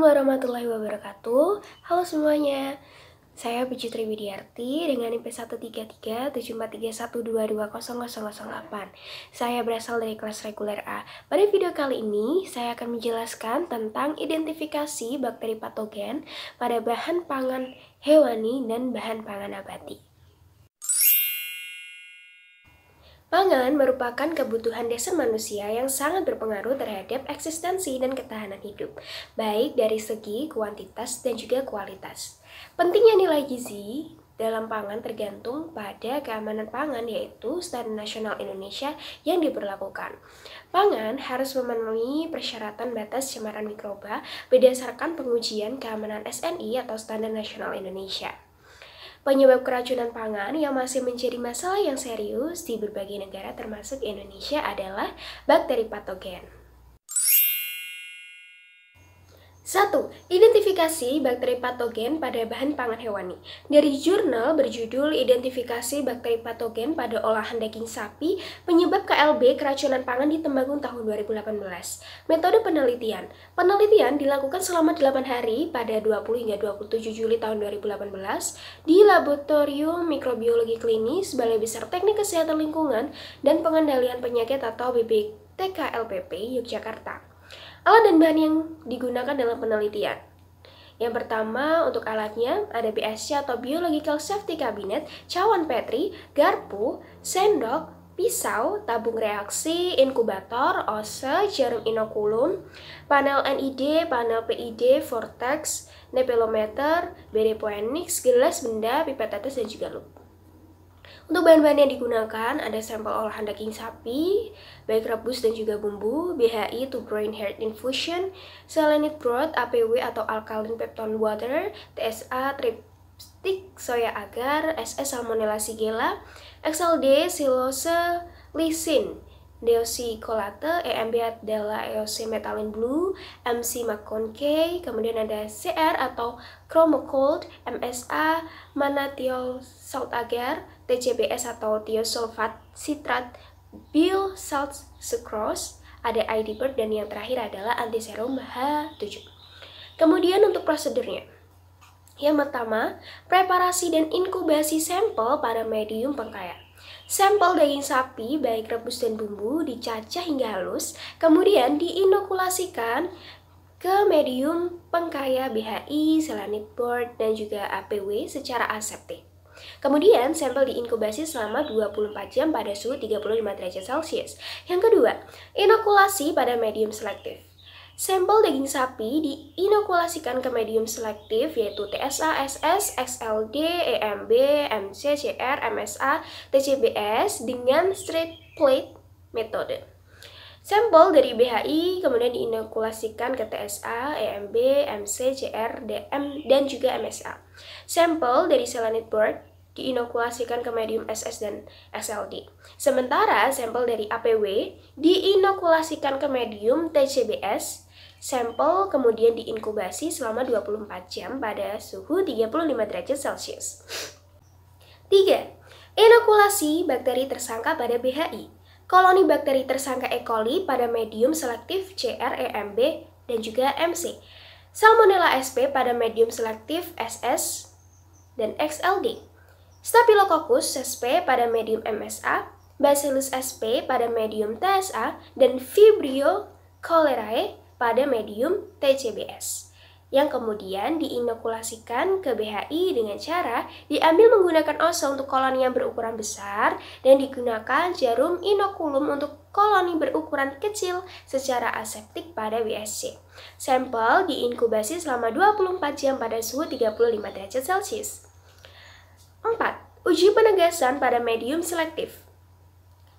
Assalamualaikum warahmatullahi wabarakatuh. Halo semuanya, saya Pucitri Widiarti dengan IP 1337431220008. Saya berasal dari kelas reguler A. Pada video kali ini, saya akan menjelaskan tentang identifikasi bakteri patogen pada bahan pangan hewani dan bahan pangan nabati. Pangan merupakan kebutuhan dasar manusia yang sangat berpengaruh terhadap eksistensi dan ketahanan hidup, baik dari segi kuantitas dan juga kualitas. Pentingnya nilai gizi dalam pangan tergantung pada keamanan pangan, yaitu Standar Nasional Indonesia yang diberlakukan. Pangan harus memenuhi persyaratan batas cemaran mikroba berdasarkan pengujian keamanan SNI atau Standar Nasional Indonesia. Penyebab keracunan pangan yang masih menjadi masalah yang serius di berbagai negara termasuk Indonesia adalah bakteri patogen. 1. Identifikasi bakteri patogen pada bahan pangan hewani. Dari jurnal berjudul Identifikasi Bakteri Patogen pada Olahan Daging Sapi, Penyebab KLB Keracunan Pangan di Temanggung tahun 2018. Metode penelitian. Penelitian dilakukan selama 8 hari pada 20 hingga 27 Juli tahun 2018 di Laboratorium Mikrobiologi Klinis Balai Besar Teknik Kesehatan Lingkungan dan Pengendalian Penyakit atau BPTKLPP Yogyakarta. Alat dan bahan yang digunakan dalam penelitian. Yang pertama, untuk alatnya ada BSC atau Biological Safety Cabinet, cawan Petri, garpu, sendok, pisau, tabung reaksi, inkubator, ose, jarum inokulum, panel NID, panel PID, vortex, nepelometer, BD-Poenix, gelas benda, pipet tetes, dan juga lup. Untuk bahan-bahan yang digunakan ada sampel olahan daging sapi, baik rebus dan juga bumbu, BHI to brain heart infusion, selenite broth, APW atau alkaline peptone water, TSA tripstic soya agar, SS salmonella shigella, XLD silose lysine, deoxycholate, EMB adalah EOC methylene blue, MC McConkey, kemudian ada CR atau chromocold, MSA mannithiol salt agar, TCBS atau thiosulfat citrat, bil salt sucrose, ada ID bird, dan yang terakhir adalah antiserum H7. Kemudian untuk prosedurnya. Yang pertama, preparasi dan inkubasi sampel pada medium pengkaya. Sampel daging sapi, baik rebus dan bumbu, dicacah hingga halus, kemudian diinokulasikan ke medium pengkaya BHI, selenite broth, dan juga APW secara aseptik. Kemudian, sampel diinkubasi selama 24 jam pada suhu 35 derajat Celcius. Yang kedua, inokulasi pada medium selektif. Sampel daging sapi diinokulasikan ke medium selektif yaitu TSA, SS, XLD, EMB, MC, CR, MSA, TCBS dengan straight plate metode. Sampel dari BHI kemudian diinokulasikan ke TSA, EMB, MC, CR, DM, dan juga MSA. Sampel dari selenite broth diinokulasikan ke medium SS dan XLD. Sementara sampel dari APW diinokulasikan ke medium TCBS. Sampel kemudian diinkubasi selama 24 jam pada suhu 35 derajat Celcius. 3. Inokulasi bakteri tersangka pada BHI. Koloni bakteri tersangka E. coli pada medium selektif CR, EMB, dan juga MC. Salmonella SP pada medium selektif SS dan XLD. Staphylococcus sp pada medium MSA, Bacillus sp pada medium TSA, dan Vibrio cholerae pada medium TCBS, yang kemudian diinokulasikan ke BHI dengan cara diambil menggunakan ose untuk koloni yang berukuran besar dan digunakan jarum inokulum untuk koloni berukuran kecil secara aseptik pada BSC. Sampel diinkubasi selama 24 jam pada suhu 35 derajat Celcius. 4. Uji penegasan pada medium selektif.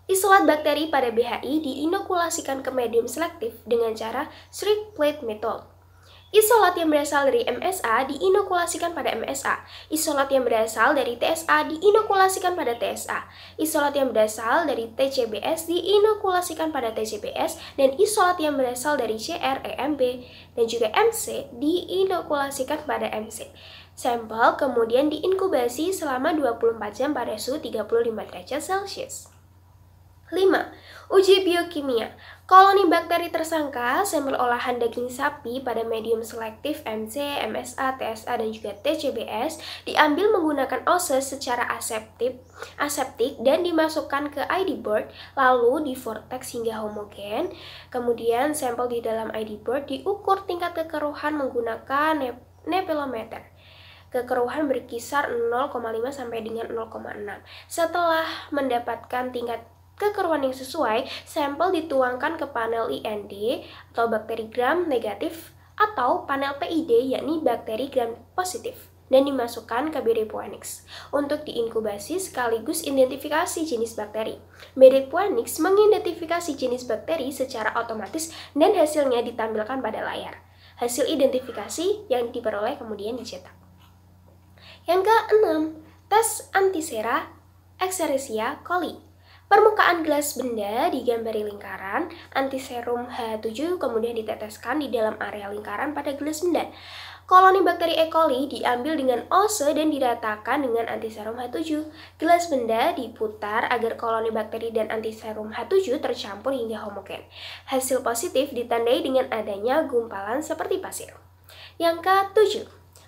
Isolat bakteri pada BHI diinokulasikan ke medium selektif dengan cara straight plate method. Isolat yang berasal dari MSA diinokulasikan pada MSA. Isolat yang berasal dari TSA diinokulasikan pada TSA. Isolat yang berasal dari TCBS diinokulasikan pada TCBS. Dan isolat yang berasal dari CR, EMB, dan juga MC diinokulasikan pada MC. Sampel kemudian diinkubasi selama 24 jam pada suhu 35 derajat Celcius. 5. Uji biokimia. Koloni bakteri tersangka sampel olahan daging sapi pada medium selektif MC, MSA, TSA, dan juga TCBS diambil menggunakan ose secara aseptik dan dimasukkan ke ID board, lalu di vortex hingga homogen. Kemudian sampel di dalam ID board diukur tingkat kekeruhan menggunakan nepelometer. Kekeruhan berkisar 0,5 sampai dengan 0,6. Setelah mendapatkan tingkat kekeruhan yang sesuai, sampel dituangkan ke panel IND atau bakteri gram negatif atau panel PID yakni bakteri gram positif dan dimasukkan ke BD Puanix untuk diinkubasi sekaligus identifikasi jenis bakteri. BD Puanix mengidentifikasi jenis bakteri secara otomatis dan hasilnya ditampilkan pada layar. Hasil identifikasi yang diperoleh kemudian dicetak. Yang ke-6, tes antisera Escherichia coli. Permukaan gelas benda digambari lingkaran, antiserum H7 kemudian diteteskan di dalam area lingkaran pada gelas benda. Koloni bakteri E. coli diambil dengan ose dan diratakan dengan antiserum H7. Gelas benda diputar agar koloni bakteri dan antiserum H7 tercampur hingga homogen. Hasil positif ditandai dengan adanya gumpalan seperti pasir. Yang ke-7,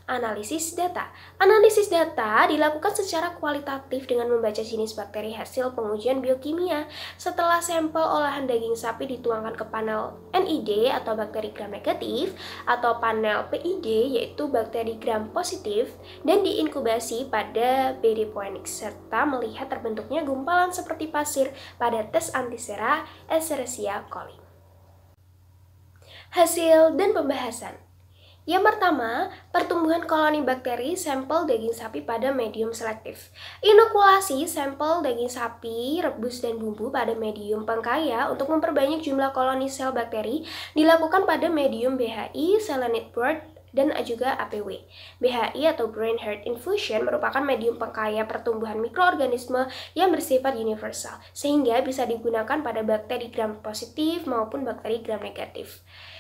analisis data. Analisis data dilakukan secara kualitatif dengan membaca jenis bakteri hasil pengujian biokimia. Setelah sampel olahan daging sapi dituangkan ke panel NID atau bakteri gram negatif atau panel PID yaitu bakteri gram positif dan diinkubasi pada BD Puanix serta melihat terbentuknya gumpalan seperti pasir pada tes antisera Escherichia coli. Hasil dan pembahasan. Yang pertama, pertumbuhan koloni bakteri sampel daging sapi pada medium selektif. Inokulasi sampel daging sapi, rebus, dan bumbu pada medium pengkaya untuk memperbanyak jumlah koloni sel bakteri dilakukan pada medium BHI, Selenite Board, dan juga APW. BHI atau Brain Heart Infusion merupakan medium pengkaya pertumbuhan mikroorganisme yang bersifat universal, sehingga bisa digunakan pada bakteri gram positif maupun bakteri gram negatif.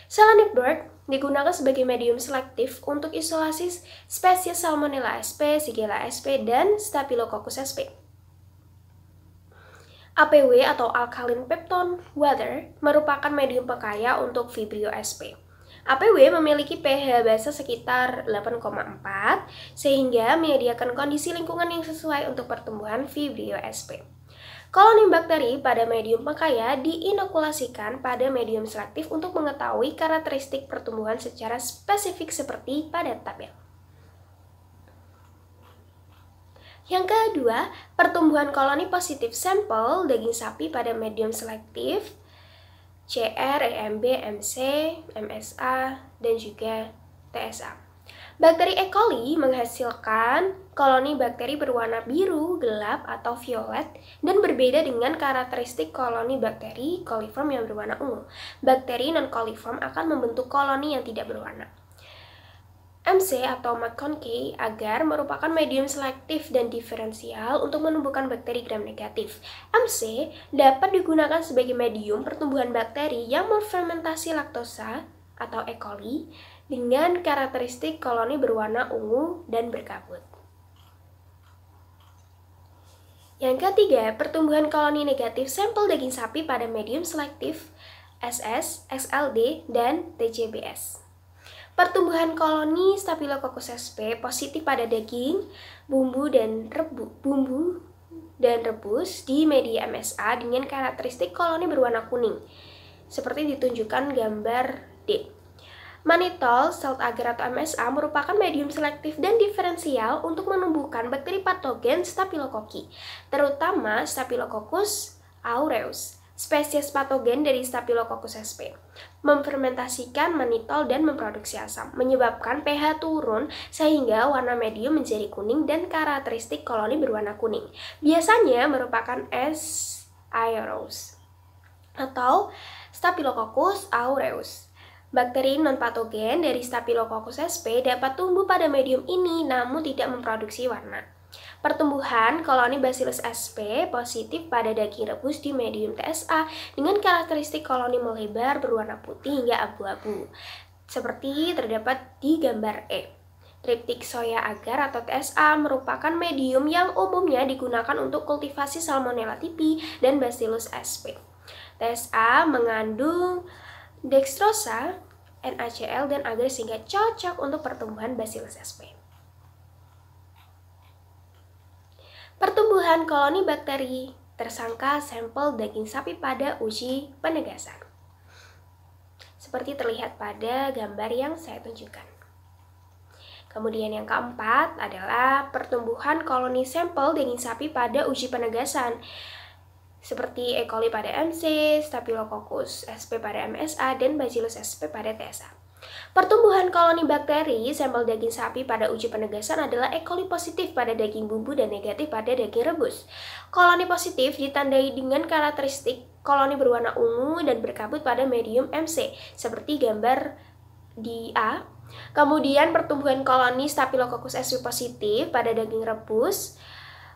Selenite Board digunakan sebagai medium selektif untuk isolasi spesies Salmonella sp, Shigella sp, dan Staphylococcus sp. APW atau Alkaline Peptone Water merupakan medium pengkaya untuk Vibrio sp. APW memiliki pH basa sekitar 8,4 sehingga menyediakan kondisi lingkungan yang sesuai untuk pertumbuhan Vibrio sp. Koloni bakteri pada medium pengkaya diinokulasikan pada medium selektif untuk mengetahui karakteristik pertumbuhan secara spesifik seperti pada tabel. Yang kedua, pertumbuhan koloni positif sampel daging sapi pada medium selektif CR, EMB, MC, MSA, dan juga TSA. Bakteri E. coli menghasilkan koloni bakteri berwarna biru, gelap, atau violet dan berbeda dengan karakteristik koloni bakteri coliform yang berwarna ungu. Bakteri non-coliform akan membentuk koloni yang tidak berwarna. MC atau McConkey agar merupakan medium selektif dan diferensial untuk menumbuhkan bakteri gram negatif. MC dapat digunakan sebagai medium pertumbuhan bakteri yang memfermentasi laktosa atau E. coli dengan karakteristik koloni berwarna ungu dan berkabut. Yang ketiga, pertumbuhan koloni negatif sampel daging sapi pada medium selektif SS, XLD, dan TCBS. Pertumbuhan koloni Staphylococcus sp positif pada daging, bumbu dan rebus di media MSA dengan karakteristik koloni berwarna kuning, seperti ditunjukkan gambar D. Mannitol salt agar atau MSA merupakan medium selektif dan diferensial untuk menumbuhkan bakteri patogen Staphylococcus, terutama Staphylococcus aureus, spesies patogen dari Staphylococcus sp. Memfermentasikan mannitol dan memproduksi asam, menyebabkan pH turun sehingga warna medium menjadi kuning dan karakteristik koloni berwarna kuning. Biasanya merupakan S. aureus atau Staphylococcus aureus. Bakteri non-patogen dari Staphylococcus sp dapat tumbuh pada medium ini namun tidak memproduksi warna. Pertumbuhan koloni Bacillus sp positif pada daging rebus di medium TSA dengan karakteristik koloni melebar berwarna putih hingga abu-abu, seperti terdapat di gambar E. Triptik soya agar atau TSA merupakan medium yang umumnya digunakan untuk kultivasi Salmonella typhi dan Bacillus sp. TSA mengandung dextrosa, NaCl, dan agar sehingga cocok untuk pertumbuhan Bacillus sp. Pertumbuhan koloni bakteri tersangka sampel daging sapi pada uji penegasan. Seperti terlihat pada gambar yang saya tunjukkan. Kemudian yang keempat adalah pertumbuhan koloni sampel daging sapi pada uji penegasan, seperti E. coli pada MC, Staphylococcus sp pada MSA, dan Bacillus sp pada TSA. Pertumbuhan koloni bakteri sampel daging sapi pada uji penegasan adalah E. coli positif pada daging bumbu dan negatif pada daging rebus. Koloni positif ditandai dengan karakteristik koloni berwarna ungu dan berkabut pada medium MC, seperti gambar di A. Kemudian pertumbuhan koloni Staphylococcus sp positif pada daging rebus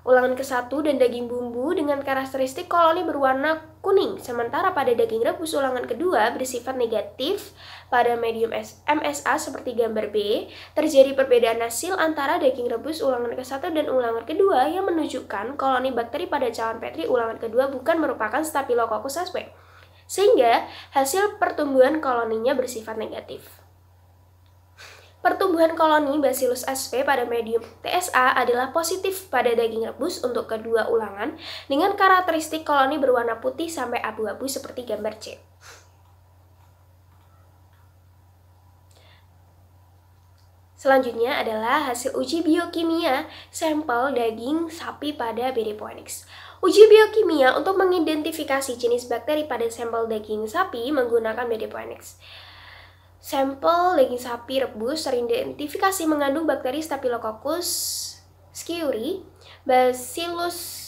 ulangan ke-1 dan daging bumbu dengan karakteristik koloni berwarna kuning, sementara pada daging rebus ulangan kedua bersifat negatif pada medium MSA seperti gambar B. Terjadi perbedaan hasil antara daging rebus ulangan ke-1 dan ulangan kedua yang menunjukkan koloni bakteri pada cawan Petri ulangan kedua bukan merupakan Staphylococcus sp, sehingga hasil pertumbuhan koloninya bersifat negatif. Pertumbuhan koloni Bacillus sp pada medium TSA adalah positif pada daging rebus untuk kedua ulangan dengan karakteristik koloni berwarna putih sampai abu-abu seperti gambar C. Selanjutnya adalah hasil uji biokimia sampel daging sapi pada BD Phoenix. Uji biokimia untuk mengidentifikasi jenis bakteri pada sampel daging sapi menggunakan BD Phoenix. Sampel daging sapi rebus teridentifikasi mengandung bakteri Staphylococcus schizoi, Bacillus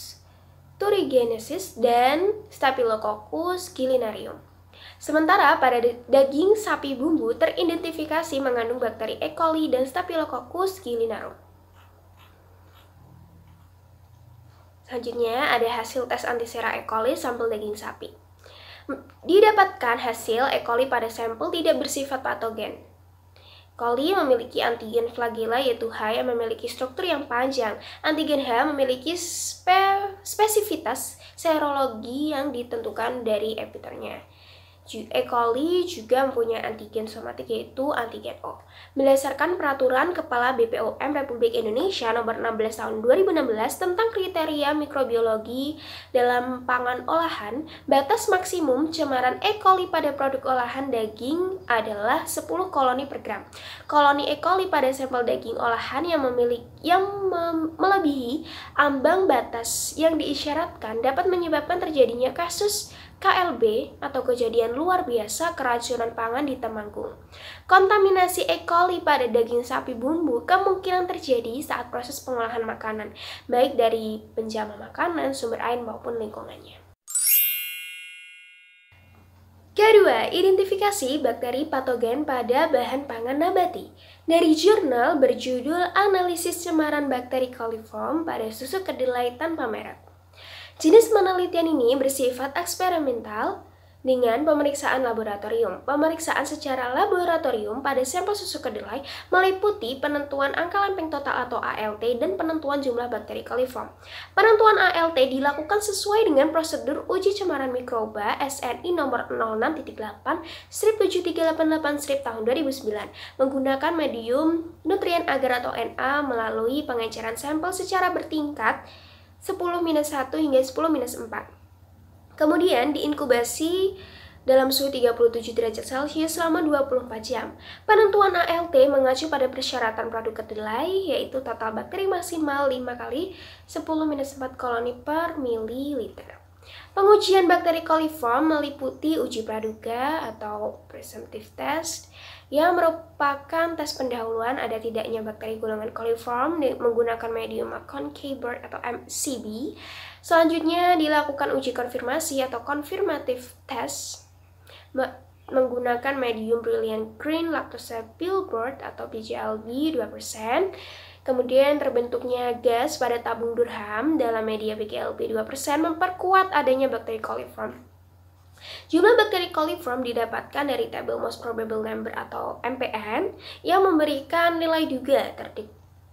thuringiensis, dan Staphylococcus gillinarium. Sementara pada daging sapi bumbu teridentifikasi mengandung bakteri E. coli dan Staphylococcus gillinarium. Selanjutnya ada hasil tes antisera E. coli sampel daging sapi. Didapatkan hasil E. coli pada sampel tidak bersifat patogen. Coli memiliki antigen flagella yaitu H yang memiliki struktur yang panjang. Antigen H memiliki spesifitas serologi yang ditentukan dari epitelnya. E. coli juga mempunyai antigen somatik yaitu antigen O. Berdasarkan peraturan Kepala BPOM Republik Indonesia nomor 16 tahun 2016 tentang kriteria mikrobiologi dalam pangan olahan, batas maksimum cemaran E. coli pada produk olahan daging adalah 10 koloni per gram. Koloni E. coli pada sampel daging olahan yang melebihi ambang batas yang diisyaratkan dapat menyebabkan terjadinya kasus KLB atau kejadian luar biasa keracunan pangan di Temanggung. Kontaminasi E. coli pada daging sapi bumbu kemungkinan terjadi saat proses pengolahan makanan, baik dari penjama makanan, sumber air maupun lingkungannya. Kedua, identifikasi bakteri patogen pada bahan pangan nabati. Dari jurnal berjudul Analisis Cemaran Bakteri Coliform pada Susu Kedelai Tanpa Merek. Jenis penelitian ini bersifat eksperimental dengan pemeriksaan laboratorium. Pemeriksaan secara laboratorium pada sampel susu kedelai meliputi penentuan angka lempeng total atau ALT dan penentuan jumlah bakteri coliform. Penentuan ALT dilakukan sesuai dengan prosedur uji cemaran mikroba SNI nomor 06-7388 tahun 2009 menggunakan medium nutrien agar atau NA melalui pengecaran sampel secara bertingkat 10-1 hingga 10-4. Kemudian diinkubasi dalam suhu 37 derajat Celcius selama 24 jam. Penentuan ALT mengacu pada persyaratan produk kedelai, yaitu total bakteri maksimal 5 kali 10-4 koloni per mililiter. Pengujian bakteri coliform meliputi uji praduga atau presumptive test yang merupakan tes pendahuluan ada tidaknya bakteri golongan coliform menggunakan medium Concave atau MCB. Selanjutnya dilakukan uji konfirmasi atau confirmative test menggunakan medium Brilliant Green Lactose Billboard atau BGLB 2%. Kemudian terbentuknya gas pada tabung Durham dalam media BGLB 2% memperkuat adanya bakteri coliform. Jumlah bakteri coliform didapatkan dari tabel most probable number atau MPN yang memberikan nilai duga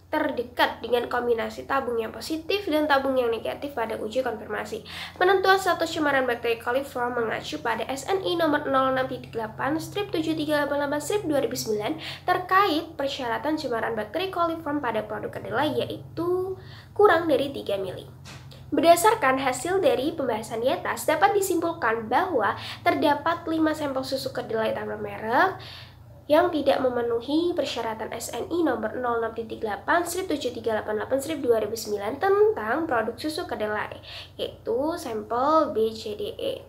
terdekat dengan kombinasi tabung yang positif dan tabung yang negatif pada uji konfirmasi. Penentuan status cemaran bakteri coliform mengacu pada SNI nomor 06.8/7388/2009 terkait persyaratan cemaran bakteri coliform pada produk kedelai, yaitu kurang dari 3 mili. Berdasarkan hasil dari pembahasan di atas, dapat disimpulkan bahwa terdapat 5 sampel susu kedelai tanpa merek yang tidak memenuhi persyaratan SNI nomor 06.8/7388/2009 tentang produk susu kedelai, yaitu sampel BCDE.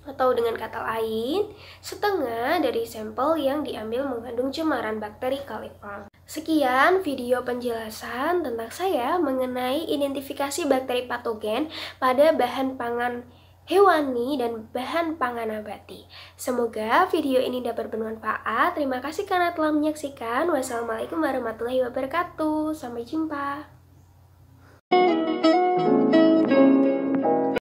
Atau dengan kata lain, setengah dari sampel yang diambil mengandung cemaran bakteri coliform. Sekian video penjelasan tentang saya mengenai identifikasi bakteri patogen pada bahan pangan hewani dan bahan pangan nabati. Semoga video ini dapat bermanfaat. Terima kasih karena telah menyaksikan. Wassalamualaikum warahmatullahi wabarakatuh. Sampai jumpa.